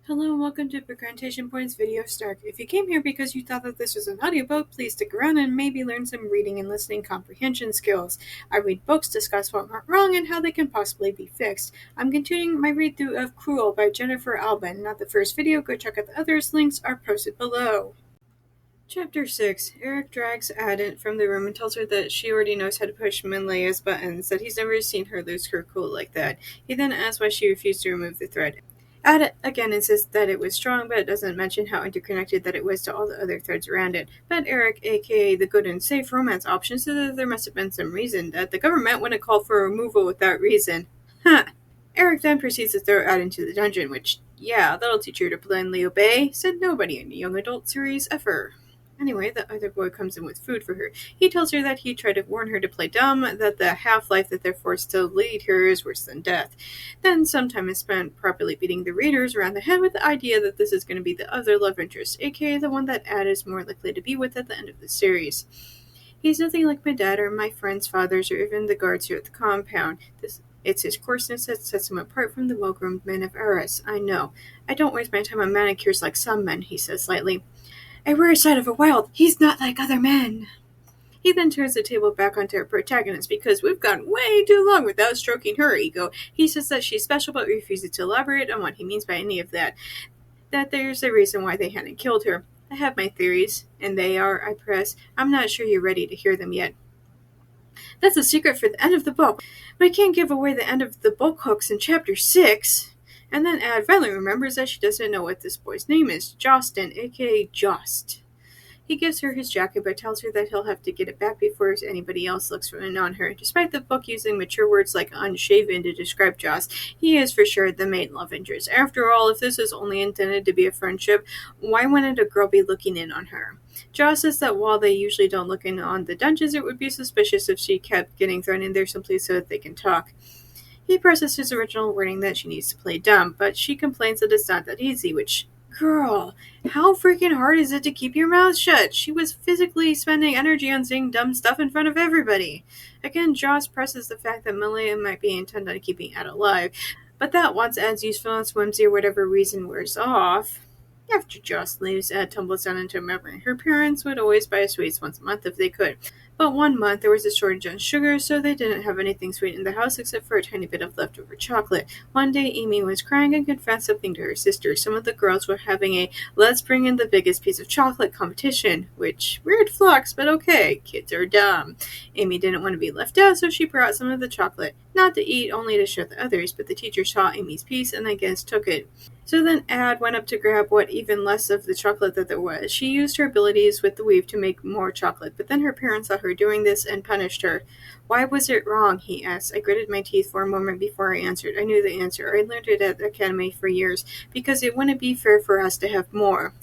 Hello and welcome to Procrastination Point's video Snark. If you came here because you thought that this was an audiobook, please stick around and maybe learn some reading and listening comprehension skills. I read books, discuss what went wrong and how they can possibly be fixed. I'm continuing my read-through of Crewel by Gennifer Albin. Not the first video, go check out the others, links are posted below. Chapter 6. Eric drags Addant from the room and tells her that she already knows how to push Maela's buttons, that he's never seen her lose her cool like that. He then asks why she refused to remove the thread. Addant again insists that it was strong, but doesn't mention how interconnected that it was to all the other threads around it. But Eric, aka the good and safe romance option, says that there must have been some reason, that the government wouldn't call for removal without reason. Huh. Eric then proceeds to throw Addant into the dungeon, which, yeah, that'll teach her to blindly obey, said nobody in the young adult series ever. Anyway, the other boy comes in with food for her. He tells her that he tried to warn her to play dumb, that the half-life that they're forced to lead her is worse than death. Then some time is spent properly beating the readers around the head with the idea that this is going to be the other love interest, aka the one that Ad is more likely to be with at the end of the series. He's nothing like my dad or my friends' fathers or even the guards here at the compound. It's his coarseness that sets him apart from the well-groomed men of Eris. I know. I don't waste my time on manicures like some men, he says lightly. A rare sight of a wild. He's not like other men. He then turns the table back onto our protagonist because we've gone way too long without stroking her ego. He says that she's special but refuses to elaborate on what he means by any of that. That there's a reason why they hadn't killed her. I have my theories, and they are, I press. I'm not sure you're ready to hear them yet. That's a secret for the end of the book. But I can't give away the end of the book hooks in chapter 6. And then Ad finally remembers that she doesn't know what this boy's name is, Jostin, aka Jost. He gives her his jacket but tells her that he'll have to get it back before anybody else looks in on her. Despite the book using mature words like unshaven to describe Jost, he is for sure the main love interest. After all, if this is only intended to be a friendship, why wouldn't a girl be looking in on her? Jost says that while they usually don't look in on the dungeons, it would be suspicious if she kept getting thrown in there simply so that they can talk. He presses his original warning that she needs to play dumb, but she complains that it's not that easy, which, girl, how freaking hard is it to keep your mouth shut? She was physically spending energy on saying dumb stuff in front of everybody. Again, Joss presses the fact that Maela might be intent on keeping Ad alive, but that once Ad's usefulness, whimsy, or whatever reason wears off. After Joss leaves, Ad tumbles down into a memory. Her parents would always buy sweets once a month if they could. But one month there was a shortage on sugar, so they didn't have anything sweet in the house except for a tiny bit of leftover chocolate. One day Amy was crying and confessed something to her sister. Some of the girls were having a let's bring in the biggest piece of chocolate competition, which, weird flux, but okay, kids are dumb. Amy didn't want to be left out, so she brought some of the chocolate. Not to eat, only to show the others, but the teacher saw Amy's piece and I guess took it. So then Ad went up to grab what even less of the chocolate that there was. She used her abilities with the weave to make more chocolate, but then her parents saw her doing this and punished her. Why was it wrong, he asked. I gritted my teeth for a moment before I answered. I knew the answer. I learned it at the academy for years, because it wouldn't be fair for us to have more.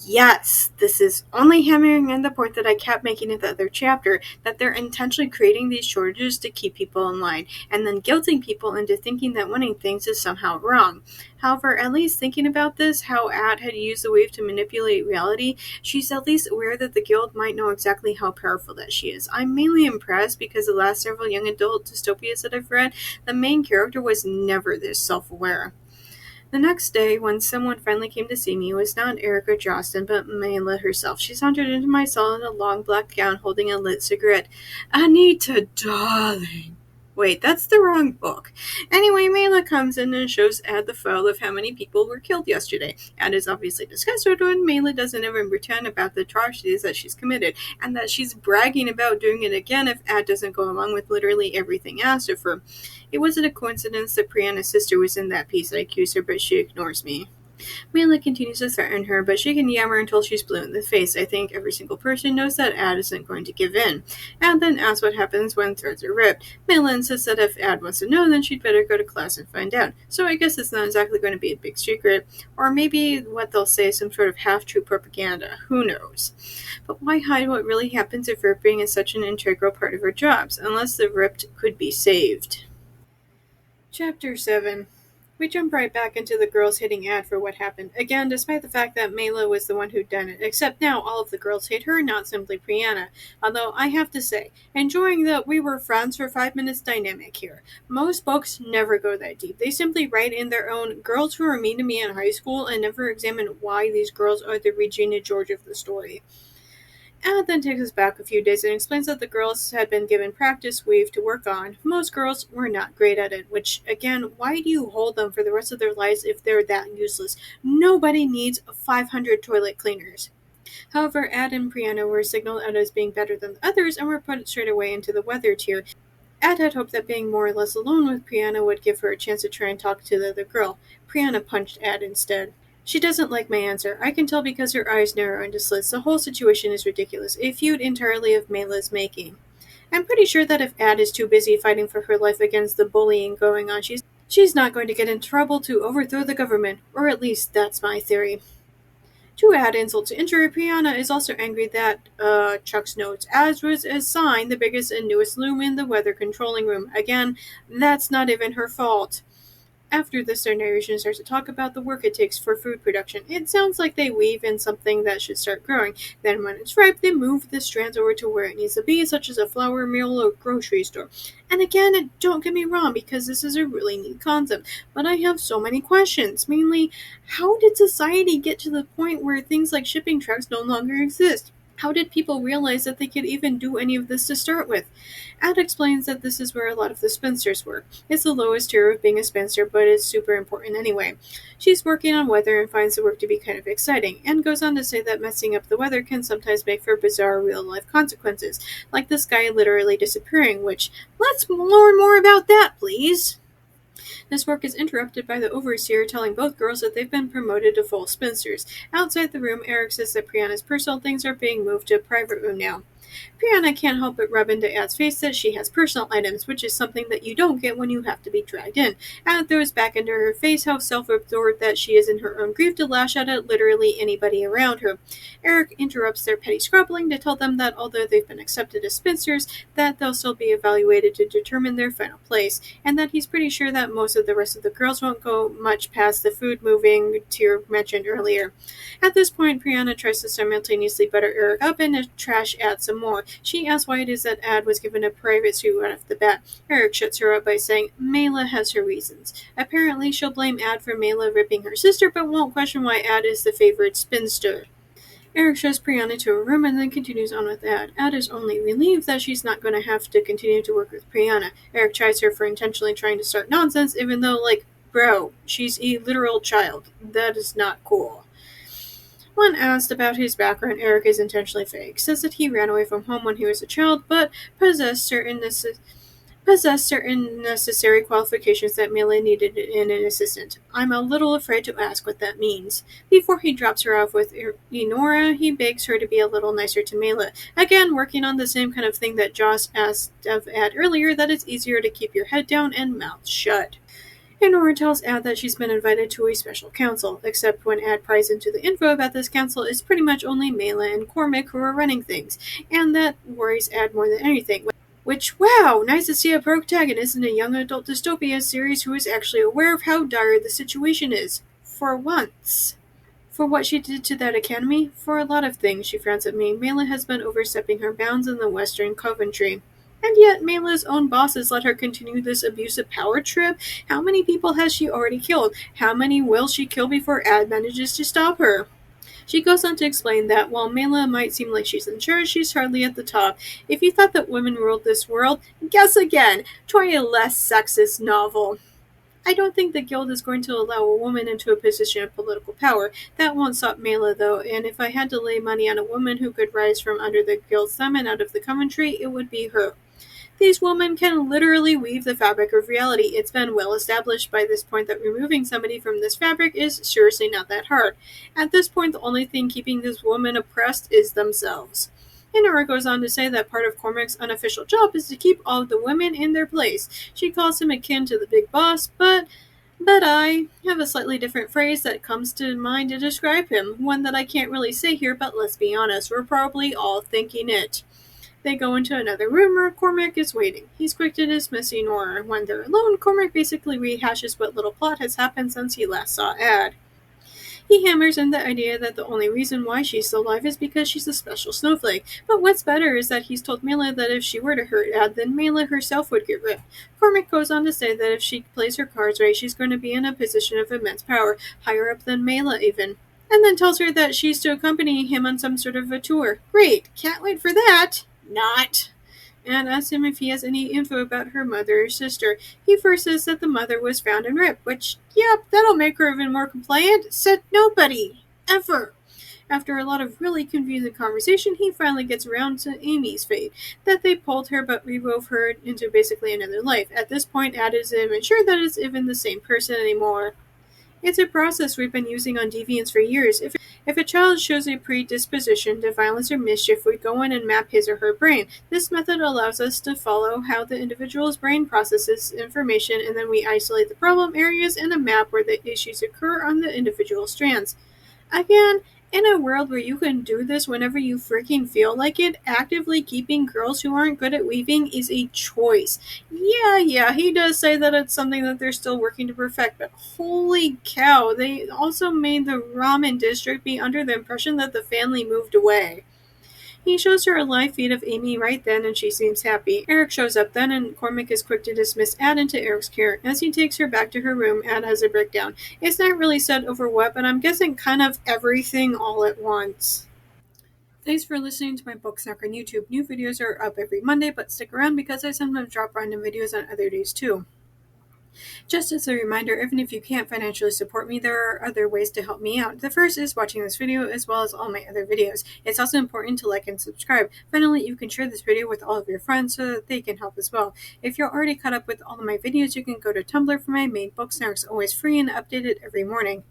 Yes, this is only hammering in the point that I kept making in the other chapter, that they're intentionally creating these shortages to keep people in line, and then guilting people into thinking that winning things is somehow wrong. However, at least thinking about this, how Ad had used the wave to manipulate reality, she's at least aware that the guild might know exactly how powerful that she is. I'm mainly impressed because the last several young adult dystopias that I've read, the main character was never this self-aware. The next day, when someone finally came to see me, it was not Eric or Jostin, but Maela herself. She sauntered into my cell in a long black gown holding a lit cigarette. Anita, darling. Wait, that's the wrong book. Anyway, Maela comes in and shows Ad the file of how many people were killed yesterday. Ad is obviously disgusted when Maela doesn't even pretend about the atrocities that she's committed, and that she's bragging about doing it again if Ad doesn't go along with literally everything asked of her. It wasn't a coincidence that Brianna's sister was in that piece. I accuse her, but she ignores me. Maela continues to threaten her, but she can yammer until she's blue in the face. I think every single person knows that Ad isn't going to give in. Ad then asks what happens when threads are ripped. Maela insists that if Ad wants to know, then she'd better go to class and find out. So I guess it's not exactly going to be a big secret. Or maybe what they'll say is some sort of half-true propaganda. Who knows? But why hide what really happens if ripping is such an integral part of our jobs, unless the ripped could be saved? Chapter 7. We jump right back into the girls hating Ad for what happened. Again, despite the fact that Maela was the one who'd done it. Except now all of the girls hate her, not simply Brianna. Although, I have to say, enjoying the we were friends for 5 minutes dynamic here. Most books never go that deep. They simply write in their own girls who were mean to me in high school and never examine why these girls are the Regina George of the story. Ad then takes us back a few days and explains that the girls had been given practice weave to work on. Most girls were not great at it, which, again, why do you hold them for the rest of their lives if they're that useless? Nobody needs 500 toilet cleaners. However, Ad and Brianna were signaled out as being better than the others and were put straight away into the weather tier. Ad had hoped that being more or less alone with Brianna would give her a chance to try and talk to the other girl. Brianna punched Ad instead. She doesn't like my answer. I can tell because her eyes narrow into slits. The whole situation is ridiculous. A feud entirely of Maela's making. I'm pretty sure that if Ad is too busy fighting for her life against the bullying going on, she's not going to get in trouble to overthrow the government. Or at least that's my theory. To add insult to injury, Brianna is also angry that, Chuck's notes, as was assigned the biggest and newest loom in the weather controlling room. Again, that's not even her fault. After this, their narration starts to talk about the work it takes for food production. It sounds like they weave in something that should start growing. Then when it's ripe, they move the strands over to where it needs to be, such as a flour mill or grocery store. And again, don't get me wrong, because this is a really neat concept, but I have so many questions. Mainly, how did society get to the point where things like shipping trucks no longer exist? How did people realize that they could even do any of this to start with? Ad explains that this is where a lot of the spinsters work. It's the lowest tier of being a spinster, but it's super important anyway. She's working on weather and finds the work to be kind of exciting, and goes on to say that messing up the weather can sometimes make for bizarre real-life consequences, like this guy literally disappearing, which, let's learn more about that, please. This work is interrupted by the overseer telling both girls that they've been promoted to full spinsters. Outside the room, Eric says that Brianna's personal things are being moved to a private room now. Brianna can't help but rub into Ad's face that she has personal items, which is something that you don't get when you have to be dragged in. Ad throws back into her face how self-absorbed that she is in her own grief to lash out at literally anybody around her. Eric interrupts their petty scrabbling to tell them that although they've been accepted as spinsters, that they'll still be evaluated to determine their final place, and that he's pretty sure that most of the rest of the girls won't go much past the food-moving tier mentioned earlier. At this point, Brianna tries to simultaneously butter Eric up and to trash Ad some more. She asks why it is that Ad was given a private suit right off the bat. Eric shuts her up by saying Maela has her reasons. Apparently, she'll blame Ad for Maela ripping her sister, but won't question why Ad is the favorite spinster. Eric shows Brianna to her room and then continues on with Ad. Ad is only relieved that she's not going to have to continue to work with Brianna. Eric chides her for intentionally trying to start nonsense, even though, bro, she's a literal child. That is not cool. When asked about his background, Eric is intentionally vague. Says that he ran away from home when he was a child, but possessed certain necessary qualifications that Maela needed in an assistant. I'm a little afraid to ask what that means. Before he drops her off with Enora, he begs her to be a little nicer to Maela. Again, working on the same kind of thing that Joss asked of Ad earlier, that it's easier to keep your head down and mouth shut. Enora tells Ad that she's been invited to a special council, except when Ad pries into the info about this council, it's pretty much only Maela and Cormac who are running things, and that worries Ad more than anything. Which, wow, nice to see a protagonist in a young adult dystopia series who is actually aware of how dire the situation is. For once. For what she did to that academy? For a lot of things, she frowns at me. Maela has been overstepping her bounds in the Western Coventry. And yet, Maela's own bosses let her continue this abusive power trip. How many people has she already killed? How many will she kill before Ad manages to stop her? She goes on to explain that while Maela might seem like she's in charge, she's hardly at the top. If you thought that women ruled this world, guess again. Try a less sexist novel. I don't think the guild is going to allow a woman into a position of political power. That won't stop Maela, though, and if I had to lay money on a woman who could rise from under the guild's thumb and out of the Coventry, it would be her. These women can literally weave the fabric of reality. It's been well established by this point that removing somebody from this fabric is seriously not that hard. At this point, the only thing keeping this woman oppressed is themselves. Enora goes on to say that part of Cormac's unofficial job is to keep all of the women in their place. She calls him akin to the big boss, but I have a slightly different phrase that comes to mind to describe him. One that I can't really say here, but let's be honest, we're probably all thinking it. They go into another room where Cormac is waiting. He's quick to dismiss Nora. When they're alone, Cormac basically rehashes what little plot has happened since he last saw Ad. He hammers in the idea that the only reason why she's still alive is because she's a special snowflake. But what's better is that he's told Maela that if she were to hurt Ad, then Maela herself would get ripped. Cormac goes on to say that if she plays her cards right, she's going to be in a position of immense power, higher up than Maela even. And then tells her that she's to accompany him on some sort of a tour. Great, can't wait for that. Not. And asks him if he has any info about her mother or sister. He first says that the mother was found and ripped, which, yep, that'll make her even more compliant. Said nobody. Ever. After a lot of really confusing conversation, he finally gets around to Amy's fate. That they pulled her but rewove her into basically another life. At this point, Ad is even sure that it's even the same person anymore. It's a process we've been using on deviants for years. If a child shows a predisposition to violence or mischief, we go in and map his or her brain. This method allows us to follow how the individual's brain processes information, and then we isolate the problem areas in a map where the issues occur on the individual strands. Again, in a world where you can do this whenever you freaking feel like it, actively keeping girls who aren't good at weaving is a choice. Yeah, he does say that it's something that they're still working to perfect, but holy cow, they also made the ramen district be under the impression that the family moved away. He shows her a live feed of Amy right then, and she seems happy. Eric shows up then, and Cormac is quick to dismiss Ad into Eric's care. As he takes her back to her room, Ad has a breakdown. It's not really said over what, but I'm guessing kind of everything all at once. Thanks for listening to my book Snark on YouTube. New videos are up every Monday, but stick around because I sometimes drop random videos on other days too. Just as a reminder, even if you can't financially support me, there are other ways to help me out. The first is watching this video as well as all my other videos. It's also important to like and subscribe. Finally, you can share this video with all of your friends so that they can help as well. If you're already caught up with all of my videos, you can go to Tumblr for my main book. Snark's always free and updated every morning.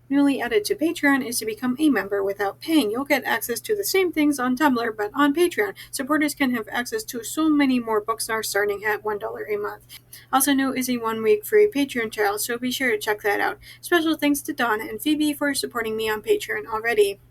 Newly added to Patreon is to become a member without paying. You'll get access to the same things on Tumblr, but on Patreon. Supporters can have access to so many more books now starting at $1 a month. Also, new is a 1-week free Patreon trial, so be sure to check that out. Special thanks to Dawn and Phoebe for supporting me on Patreon already.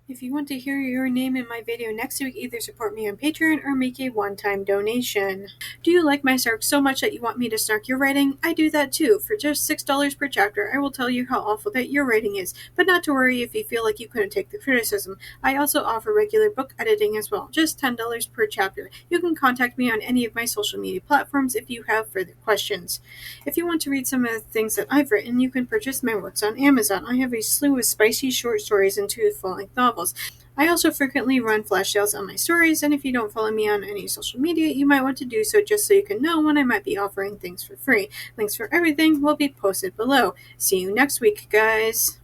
If you want to hear your name in my video next week, either support me on Patreon or make a one-time donation. Do you like my Snark so much that you want me to snark your writing? I do that too. For just $6 per chapter, I will tell you how awful that your writing is, but not to worry if you feel like you couldn't take the criticism. I also offer regular book editing as well, just $10 per chapter. You can contact me on any of my social media platforms if you have further questions. If you want to read some of the things that I've written, you can purchase my works on Amazon. I have a slew of spicy short stories and 2 full-length novels. I also frequently run flash sales on my stories, and if you don't follow me on any social media, you might want to do so just so you can know when I might be offering things for free. Links for everything will be posted below. See you next week, guys!